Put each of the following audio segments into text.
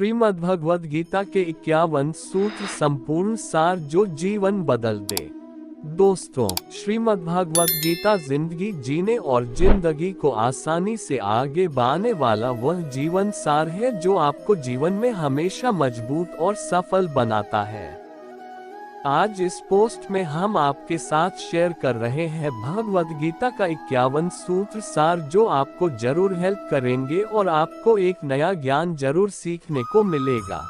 श्रीमद्भगवद गीता के 51 सूत्र संपूर्ण सार जो जीवन बदल दे। दोस्तों, श्रीमद्भगवद गीता जिंदगी जीने और जिंदगी को आसानी से आगे बढ़ाने वाला वह जीवन सार है जो आपको जीवन में हमेशा मजबूत और सफल बनाता है। आज इस पोस्ट में हम आपके साथ शेयर कर रहे हैं भगवद गीता का 51 सूत्र सार जो आपको जरूर हेल्प करेंगे और आपको एक नया ज्ञान जरूर सीखने को मिलेगा।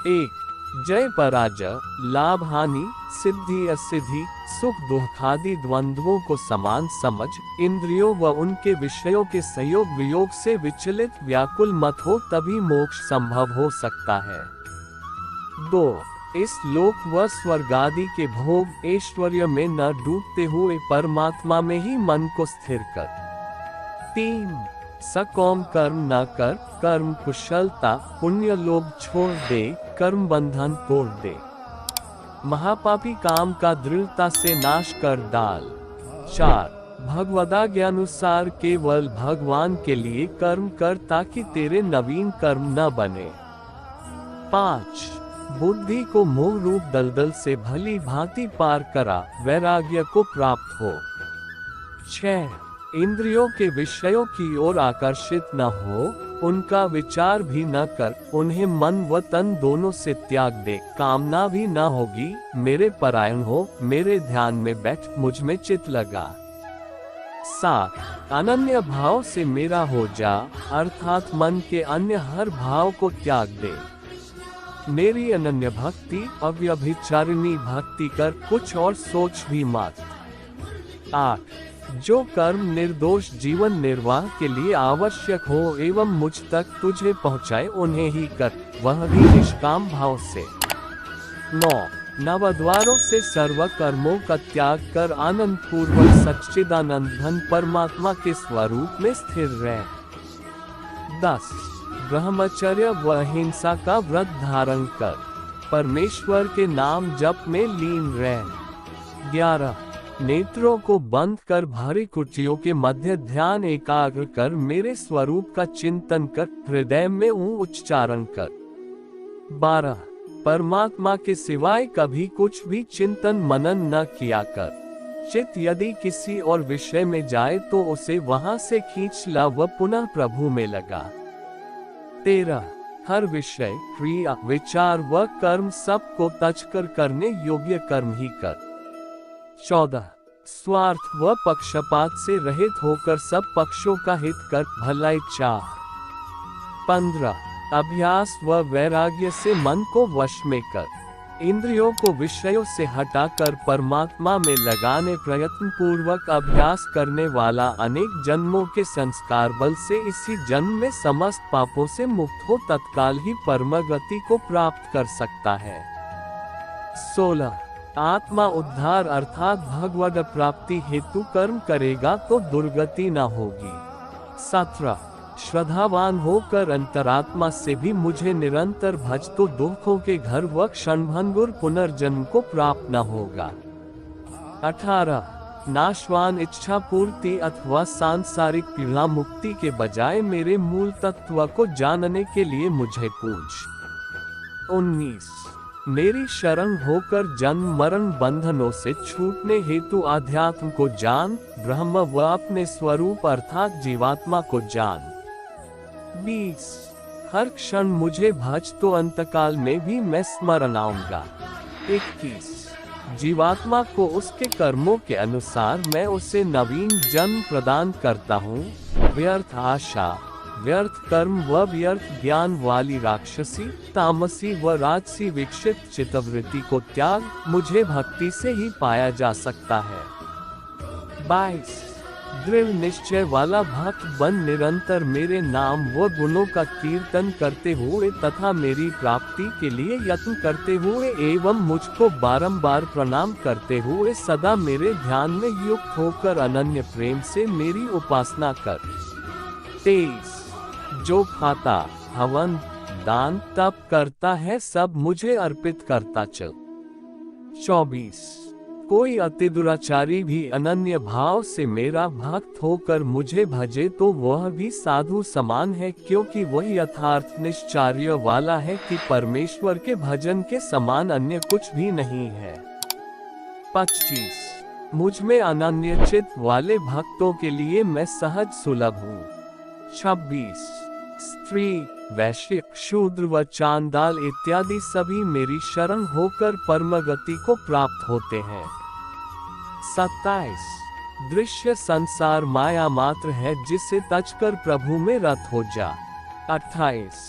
1. जय पराजय, लाभ हानि, सिद्धि असिद्धि, सुख दुख आदि द्वंद्वों को समान समझ, इंद्रियों व उनके विषयों के संयोग वियोग से विचलित व्याकुल मत हो, तभी मोक्ष संभव हो सकता है। 2. इस लोक व स्वर्ग आदि के भोग ऐश्वर्य में न डूबते हुए परमात्मा में ही मन को स्थिर कर। 3. सकौम कर्म न कर, कर्म कुशलता, पुण्य लोभ छोड़ दे, कर्म बंधन तोड़ दे, महापापी काम का दृढ़ता से नाश कर डाल। 4. भगवदाज्ञानुसार केवल भगवान के लिए कर्म कर ताकि तेरे नवीन कर्म न बने। 5. बुद्धि को मोह रूप दलदल से भली भांति पार करा, वैराग्य को प्राप्त हो। 6. इंद्रियों के विषयों की ओर आकर्षित न हो, उनका विचार भी न कर, उन्हें मन व तन दोनों से त्याग दे, कामना भी न होगी, मेरे परायण हो, मेरे ध्यान में बैठ, मुझ में चित लगा। 7. अनन्य भाव से मेरा हो जा, अर्थात मन के अन्य हर भाव को त्याग दे, मेरी अनन्य भक्ति अव्यभिचारिणी भक्ति कर, कुछ और सोच भी मत। 8. जो कर्म निर्दोष जीवन निर्वाह के लिए आवश्यक हो एवं मुझ तक तुझे पहुँचाए उन्हें ही कर, वह भी निष्काम भाव से। 9. नवद्वारों से सर्व कर्मों का त्याग कर आनंद पूर्वक सच्चिदानंद घन परमात्मा के स्वरूप में स्थिर रह। 10. ब्रह्मचर्य व अहिंसा का व्रत धारण कर, परमेश्वर के नाम जप में लीन रह। 11. नेत्रों को बंद कर भारी कुटियों के मध्य ध्यान एकाग्र कर मेरे स्वरूप का चिंतन कर, हृदय में उच्चारण कर। 12. परमात्मा के सिवाय कभी कुछ भी चिंतन मनन न किया कर, चित्त यदि किसी और विषय में जाए तो उसे वहां से खींच ला व पुनः प्रभु में लगा। 13. हर विषय, क्रिया, विचार व कर्म सब को तज कर करने योग्य कर्म ही कर। 14. स्वार्थ व पक्षपात से रहित होकर सब पक्षों का हित कर, भलाई चाह। 15. अभ्यास व वैराग्य से मन को वश में कर, इंद्रियों को विषयों से हटाकर परमात्मा में लगाने प्रयत्न पूर्वक अभ्यास करने वाला अनेक जन्मों के संस्कार बल से इसी जन्म में समस्त पापों से मुक्त हो तत्काल ही परम गति को प्राप्त कर सकता है। 16. आत्मा उद्धार अर्थात भगवद प्राप्ति हेतु कर्म करेगा तो दुर्गति न होगी। 17. श्रद्धावान होकर अंतरात्मा से भी मुझे निरंतर भज तो दुखों के घर व क्षणभंगुर पुनर्जन्म को प्राप्त न होगा। 18. नाशवान इच्छा पूर्ति अथवा सांसारिक पीड़ा मुक्ति के बजाय मेरे मूल तत्व को जानने के लिए मुझे पूछ। 19. मेरी शरण होकर जन्म मरण बंधनों से छूटने हेतु आध्यात्म को जान, ब्रह्म व अपने स्वरूप अर्थात जीवात्मा को जान। 20. हर क्षण मुझे भज तो अंतकाल में भी मैं स्मरण आऊंगा। 21. जीवात्मा को उसके कर्मों के अनुसार मैं उसे नवीन जन्म प्रदान करता हूँ। व्यर्थ आशा, व्यर्थ कर्म व व्यर्थ ज्ञान वाली राक्षसी, तामसी व राजसी विकसित चित्तवृत्ति को त्याग, मुझे भक्ति से ही पाया जा सकता है। 22. दृढ़ निश्चय वाला भक्त बन निरंतर मेरे नाम व गुणों का कीर्तन करते हुए तथा मेरी प्राप्ति के लिए यत्न करते हुए एवं मुझको बारंबार प्रणाम करते हुए सदा मेरे ध्यान में युक्त होकर अनन्य प्रेम से मेरी उपासना कर। 23. जो खाता, हवन, दान, तप करता है सब मुझे अर्पित करता चल। 24. कोई अति दुराचारी भी अनन्य भाव से मेरा भक्त होकर मुझे भजे तो वह भी साधु समान है, क्योंकि वही यथार्थ निश्चर्य वाला है कि परमेश्वर के भजन के समान अन्य कुछ भी नहीं है। 25 मुझ में अनन्य चित्त वाले भक्तों के लिए मैं सहज सुलभ हूँ। 26 स्त्री वैश्य शूद्र व चांडाल इत्यादि सभी मेरी शरण होकर परम गति को प्राप्त होते हैं। 27 दृश्य संसार माया मात्र है, जिसे तजकर प्रभु में रत हो जा। 28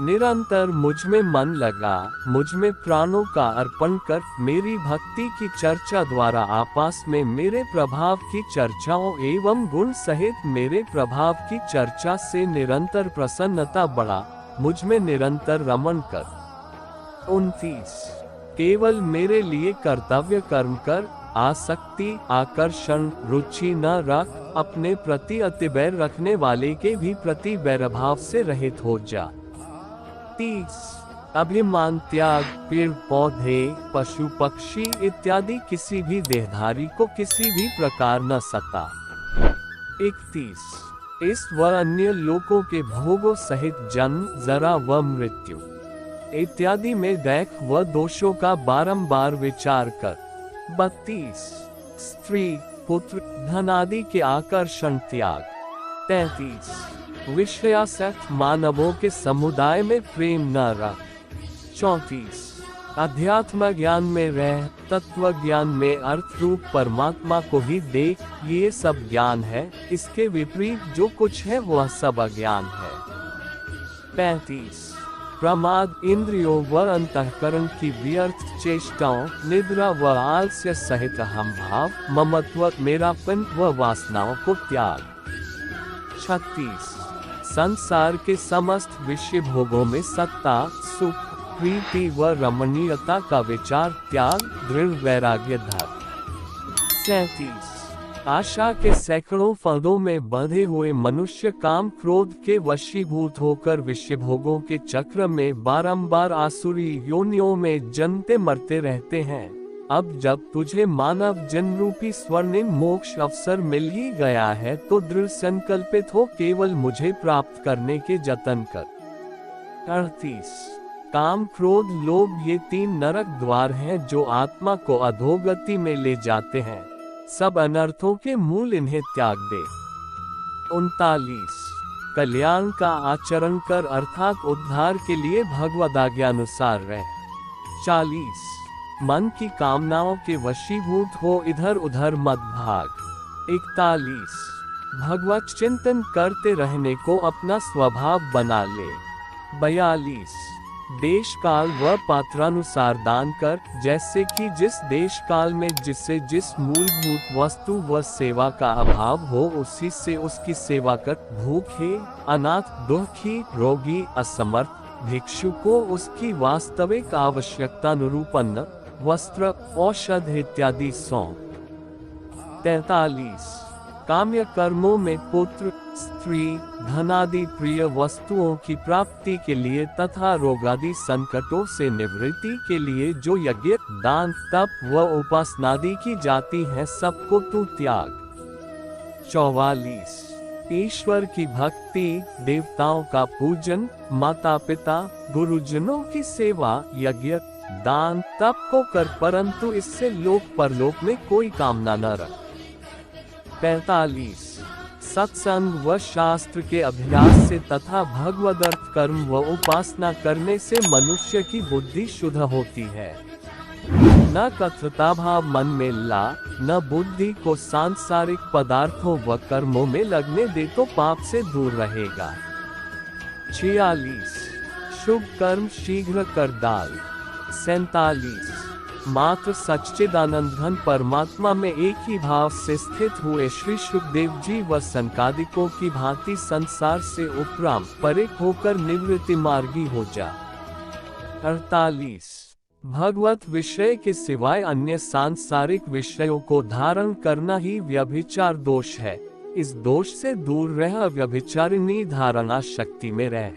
निरंतर मुझ में मन लगा, मुझ में प्राणों का अर्पण कर मेरी भक्ति की चर्चा द्वारा आपस में मेरे प्रभाव की चर्चाओं एवं गुण सहित मेरे प्रभाव की चर्चा से निरंतर प्रसन्नता बढ़ा, मुझ में निरंतर रमण कर। 29 केवल मेरे लिए कर्तव्य कर्म कर, आसक्ति आकर्षण रुचि न रख, अपने प्रति अति बैर रखने वाले के भी प्रति बैरभाव से रहित हो जा। 30 अभिमान त्याग, पेड़ पौधे पशु पक्षी इत्यादि किसी भी देहधारी को किसी भी प्रकार न सता। 31 इस व अन्य लोकों के भोगों सहित जन्म जरा व मृत्यु इत्यादि में दैख व दोषों का बारंबार विचार कर। 32 स्त्री पुत्र धन आदि के आकर्षण त्याग। 33 विषयासक्त मानवों के समुदाय में प्रेम न रख। 34 अध्यात्म ज्ञान में रह, तत्व ज्ञान में अर्थ रूप परमात्मा को ही देख, ये सब ज्ञान है, इसके विपरीत जो कुछ है वह सब अज्ञान है। 35 प्रमाद इंद्रियों व अंतःकरण की व्यर्थ चेष्टाओं, निद्रा व आलस्य सहित अहम भाव, ममत्व, मेरापन व वासनाओं को त्याग। 36 संसार के समस्त विषय भोगों में सत्ता सुख प्रीति व रमणीयता का विचार त्याग, दृढ़ वैराग्य धर। 37 आशा के सैकड़ों फंदों में बंधे हुए मनुष्य काम क्रोध के वशीभूत होकर विषय भोगों के चक्र में बारंबार आसुरी योनियों में जन्मते मरते रहते हैं। अब जब तुझे मानव जन्म रूपी स्वर्णिम मोक्ष अवसर मिल ही गया है तो दृढ़ संकल्पित हो केवल मुझे प्राप्त करने के जतन कर। 38 काम क्रोध लोभ ये 3 नरक द्वार हैं जो आत्मा को अधोगति में ले जाते हैं, सब अनर्थों के मूल इन्हें त्याग दे। 39 कल्याण का आचरण कर अर्थात उद्धार के लिए भगवदाज्ञानुसार रह। 40 मन की कामनाओं के वशीभूत हो इधर उधर मत भाग। 41 भगवत चिंतन करते रहने को अपना स्वभाव बना ले। 42 देश काल व पात्रानुसार दान कर, जैसे कि जिस देश काल में जिससे जिस मूलभूत वस्तु व सेवा का अभाव हो उसी से उसकी सेवा कर। भूखे अनाथ दुखी रोगी असमर्थ भिक्षु को उसकी वास्तविक आवश्यकतानुरूपन्न वस्त्र औषध इत्यादि सौंप। 43 काम्य कर्मों में पुत्र स्त्री धनादि प्रिय वस्तुओं की प्राप्ति के लिए तथा रोगादि संकटों से निवृत्ति के लिए जो यज्ञ दान तप व उपासनादि की जाती है सबको तू त्याग। 44 ईश्वर की भक्ति देवताओं का पूजन माता पिता गुरुजनों की सेवा यज्ञ दान तप को कर, परंतु इससे लोक परलोक में कोई कामना न रख। 45 सत्संग व शास्त्र के अभ्यास से तथा भगवदर्थ कर्म व उपासना करने से मनुष्य की बुद्धि शुद्ध होती है। न कथ्रता भाव मन में ला, न बुद्धि को सांसारिक पदार्थों व कर्मों में लगने दे तो पाप से दूर रहेगा। 46 शुभ कर्म शीघ्र कर डाल। 47 मात्र सच्चिदानंद घन परमात्मा में एक ही भाव से स्थित हुए श्री सुखदेव जी व संकादिकों की भांति संसार से उपराम परे होकर निवृत्ति मार्गी हो जा। 48 भगवत विषय के सिवाय अन्य सांसारिक विषयों को धारण करना ही व्यभिचार दोष है, इस दोष से दूर रह व्यभिचारिणी धारणा शक्ति में रह।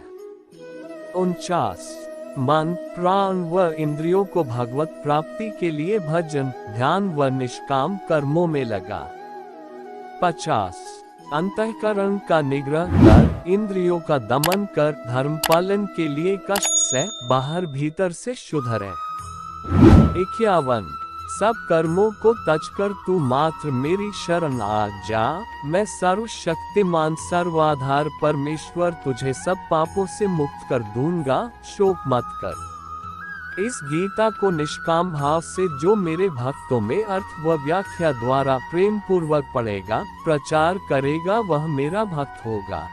49 मन, प्राण व इंद्रियों को भगवत प्राप्ति के लिए भजन, ध्यान व निष्काम कर्मों में लगा। 50 अंतःकरण का निग्रह कर, इंद्रियों का दमन कर, धर्म पालन के लिए कष्ट सह, बाहर भीतर से शुद्ध रह। 51 सब कर्मों को तज कर तू मात्र मेरी शरण आ जा, मैं सर्वशक्तिमान सर्वाधार परमेश्वर तुझे सब पापों से मुक्त कर दूंगा, शोक मत कर। इस गीता को निष्काम भाव से जो मेरे भक्तों में अर्थ व व्याख्या द्वारा प्रेम पूर्वक पढ़ेगा, प्रचार करेगा, वह मेरा भक्त होगा।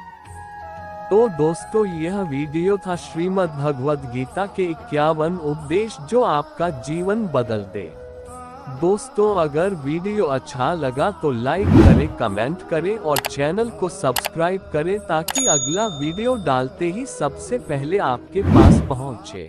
तो दोस्तों, यह वीडियो था श्रीमद् भगवद गीता के 51 उपदेश जो आपका जीवन बदल दे। दोस्तों, अगर वीडियो अच्छा लगा तो लाइक करें, कमेंट करें और चैनल को सब्सक्राइब करें ताकि अगला वीडियो डालते ही सबसे पहले आपके पास पहुंचे।